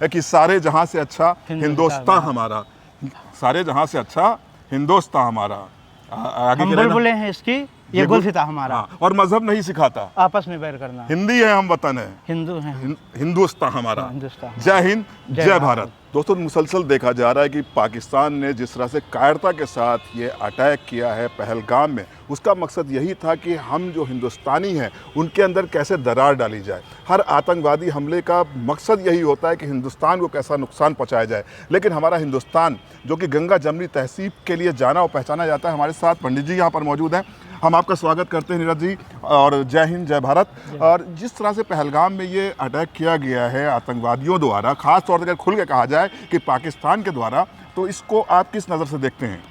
कि सारे जहां से अच्छा हिंदुस्तान हमारा, सारे जहां से अच्छा हिंदुस्तान हमारा। आगे हम बुलबुलें हैं इसकी, ये गुलसिता हमारा। हाँ, और मजहब नहीं सिखाता, आपस में बैर करना। हिंदी है हम वतन है, हिंदू हैं, हिंदुस्तान हमारा। हिंदुस्तान। जय हिंद, जय भारत। दोस्तों, मुसलसल देखा जा रहा है कि पाकिस्तान ने जिस तरह से कायरता के साथ ये अटैक किया है पहलगाम में, उसका मकसद यही था कि हम जो हिंदुस्तानी हैं उनके अंदर कैसे दरार डाली जाए। हर आतंकवादी हमले का मकसद यही होता है कि हिंदुस्तान को कैसा नुकसान पहुंचाया जाए। लेकिन हमारा हिंदुस्तान जो कि गंगा जमनी तहसीब के लिए जाना और पहचाना जाता है, हमारे साथ पंडित जी यहाँ पर मौजूद हैं। हम आपका स्वागत करते हैं नीरज जी, और जय हिंद, जय भारत। और जिस तरह से पहलगाम में ये अटैक किया गया है आतंकवादियों द्वारा, ख़ास तौर पर खुल के कहा जाए कि पाकिस्तान के द्वारा, तो इसको आप किस नज़र से देखते हैं?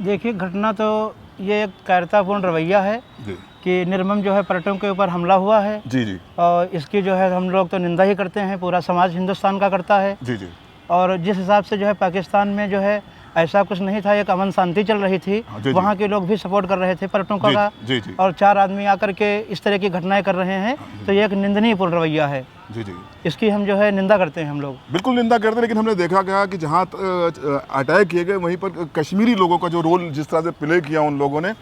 देखिए, घटना तो ये एक कायरतापूर्ण रवैया है जी कि निर्मम जो है पर्यटकों के ऊपर हमला हुआ है। जी जी और इसकी जो है हम लोग तो निंदा ही करते हैं, पूरा समाज हिंदुस्तान का करता है। जी जी और जिस हिसाब से जो है पाकिस्तान में जो है ऐसा कुछ नहीं था, एक अमन शांति चल रही थी। जी। वहाँ के लोग भी सपोर्ट कर रहे थे पर्यटकों का। जी जी और 4 आदमी आकर के इस तरह की घटनाएं कर रहे हैं, तो ये एक निंदनीय पूर्ण रवैया है। जी जी इसकी हम जो है निंदा करते हैं हम लोग। बिल्कुल निंदा करते हैं। लेकिन हमने देखा गया कि जहाँ अटैक किए गए वहीं पर कश्मीरी लोगों का जो रोल जिस तरह से प्ले किया उन लोगों ने,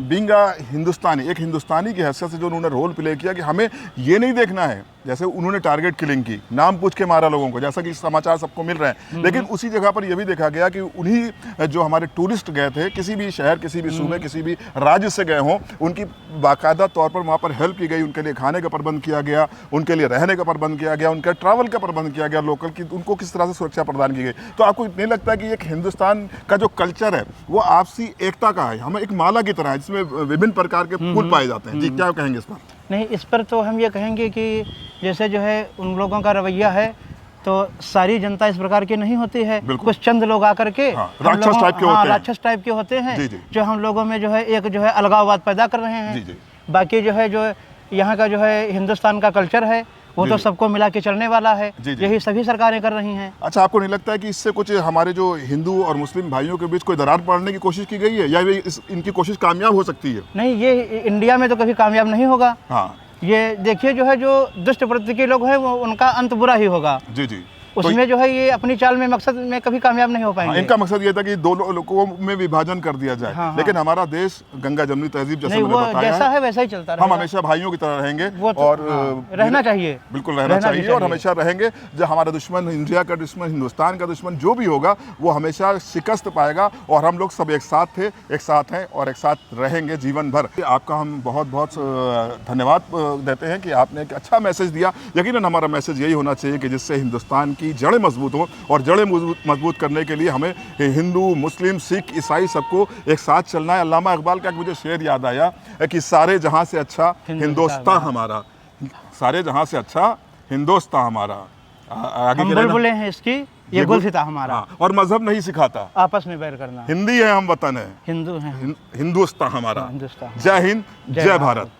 बींगा हिंदुस्तानी, एक हिंदुस्तानी की हैसियत से जो उन्होंने रोल प्ले किया कि हमें ये नहीं देखना है, जैसे उन्होंने टारगेट किलिंग की, नाम पूछ के मारा लोगों को, जैसा कि समाचार सबको मिल रहे हैं। लेकिन उसी जगह पर यह भी देखा गया कि उन्हीं जो हमारे टूरिस्ट गए थे, किसी भी शहर, किसी भी सूबे, किसी भी राज्य से गए हों, उनकी बाकायदा तौर पर वहाँ पर हेल्प की गई, उनके लिए खाने का प्रबंध किया गया, उनके लिए रहने का प्रबंध किया गया, उनके ट्रैवल का प्रबंध किया गया, लोकल की उनको किस तरह से सुरक्षा प्रदान की गई। तो आपको नहीं लगता है कि एक हिंदुस्तान का जो कल्चर है वो आपसी एकता का है, हमें एक माला की तरह है जिसमें विभिन्न प्रकार के फूल पाए जाते हैं? जी, क्या कहेंगे इस पर? नहीं, इस पर तो हम ये कहेंगे कि जैसे जो है उन लोगों का रवैया है, तो सारी जनता इस प्रकार की नहीं होती है। कुछ चंद लोग आकर के राक्षस टाइप के होते हैं, राक्षस टाइप के होते हैं, जी जी, जो हम लोगों में जो है एक जो है अलगाववाद पैदा कर रहे हैं। जी जी। बाकी जो है यहाँ का जो है हिंदुस्तान का कल्चर है वो तो सबको मिला के चलने वाला है। यही सभी सरकारें कर रही हैं। अच्छा, आपको नहीं लगता है कि इससे कुछ हमारे जो हिंदू और मुस्लिम भाइयों के बीच कोई दरार पड़ने की कोशिश की गई है, या इनकी कोशिश कामयाब हो सकती है? नहीं, ये इंडिया में तो कभी कामयाब नहीं होगा। हाँ, ये देखिए, जो है जो दुष्ट प्रवृत्ति के लोग हैं वो उनका अंत बुरा ही होगा। जी जी। उसमें जो है ये अपनी चाल में मकसद में कभी कामयाब नहीं हो पाएंगे। इनका मकसद ये था कि दो लोगों में विभाजन कर दिया जाए। हाँ, लेकिन हमारा देश गंगा जमनी तहजीब जैसे मैंने बताया जैसा है वैसा ही चलता रहेगा। हम हमेशा भाइयों की तरह रहेंगे और रहना चाहिए, बिल्कुल रहना चाहिए और हमेशा रहेंगे। जो हमारा दुश्मन, इंडिया का दुश्मन, हिंदुस्तान का दुश्मन जो भी होगा, वो हमेशा शिकस्त पाएगा। और हम लोग सब एक साथ थे, एक साथ हैं और एक साथ रहेंगे जीवन भर। आपका हम बहुत बहुत धन्यवाद देते हैं कि आपने एक अच्छा मैसेज दिया। यकीनन हमारा मैसेज यही होना चाहिए कि जिससे हिंदुस्तान की जड़ें मजबूत हों, और जड़ें मजबूत करने के लिए हमें हिंदू, मुस्लिम, सिख, ईसाई सबको एक साथ चलना है। अल्लामा इकबाल का मुझे शेर याद आया कि सारे जहां से अच्छा हिंदुस्तान हमारा, सारे जहां से अच्छा हिंदुस्तान हमारा। आगे हम बुलबुलें हैं इसकी, ये गुलसिता हमारा। और मजहब नहीं सिखाता, आपस में बैर करना। हिंदी है हम वतन है, हिंदू हैं, हिंदुस्तान हमारा। हिंदुस्तान। जय हिंद, जय भारत।